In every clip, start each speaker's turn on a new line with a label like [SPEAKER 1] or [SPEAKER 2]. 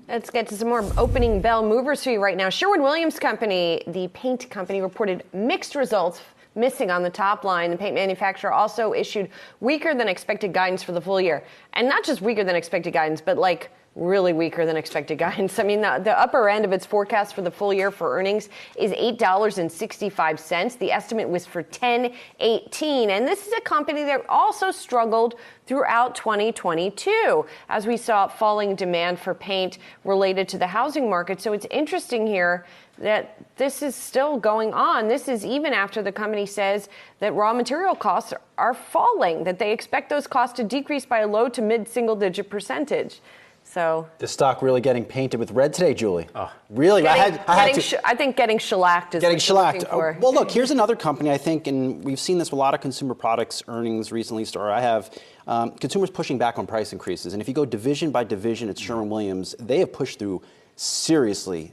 [SPEAKER 1] Let's get to some more opening bell movers for you right now. Sherwin Williams Company, the paint company, reported mixed results, missing on the top line. The paint manufacturer also issued weaker than expected guidance for the full year. And not just weaker than expected guidance, but like really weaker than expected guidance. I mean, the upper end of its forecast for the full year for earnings is $8.65. The estimate was for $10.18. And this is a company that also struggled throughout 2022 as we saw falling demand for paint related to the housing market. So it's interesting here that this is still going on. This is even after the company says that raw material costs are falling, that they expect those costs to decrease by a low to mid single digit percentage. So
[SPEAKER 2] the stock really getting painted with red today, Julie. Really?
[SPEAKER 1] I think getting shellacked is
[SPEAKER 2] getting
[SPEAKER 1] what you're looking
[SPEAKER 2] shellacked.
[SPEAKER 1] for.
[SPEAKER 2] Well, look, here's another company, I think, and we've seen this with a lot of consumer products earnings recently. I have consumers pushing back on price increases. And if you go division by division at Sherwin Williams, they have pushed through seriously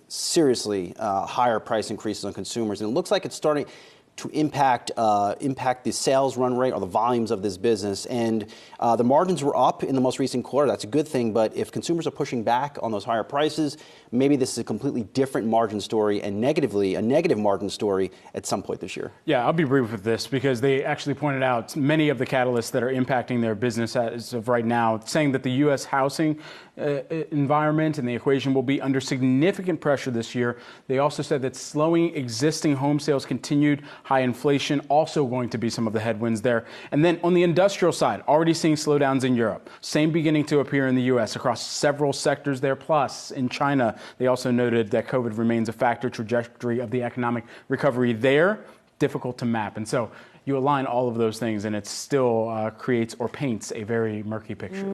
[SPEAKER 2] higher price increases on consumers. And it looks like it's starting to impact the sales run rate or the volumes of this business. And the margins were up in the most recent quarter. That's a good thing. But if consumers are pushing back on those higher prices, maybe this is a completely different margin story and a negative margin story at some point this year.
[SPEAKER 3] Yeah, I'll be brief with this because they actually pointed out many of the catalysts that are impacting their business as of right now, saying that the U.S. housing environment and the equation will be under significant pressure this year. They also said that slowing existing home sales, continued high inflation, also going to be some of the headwinds there. And then on the industrial side, already seeing slowdowns in Europe, same beginning to appear in the U.S. across several sectors there. Plus, in China, they also noted that COVID remains a factor. Trajectory of the economic recovery there, difficult to map. And so you align all of those things and it still creates or paints a very murky picture.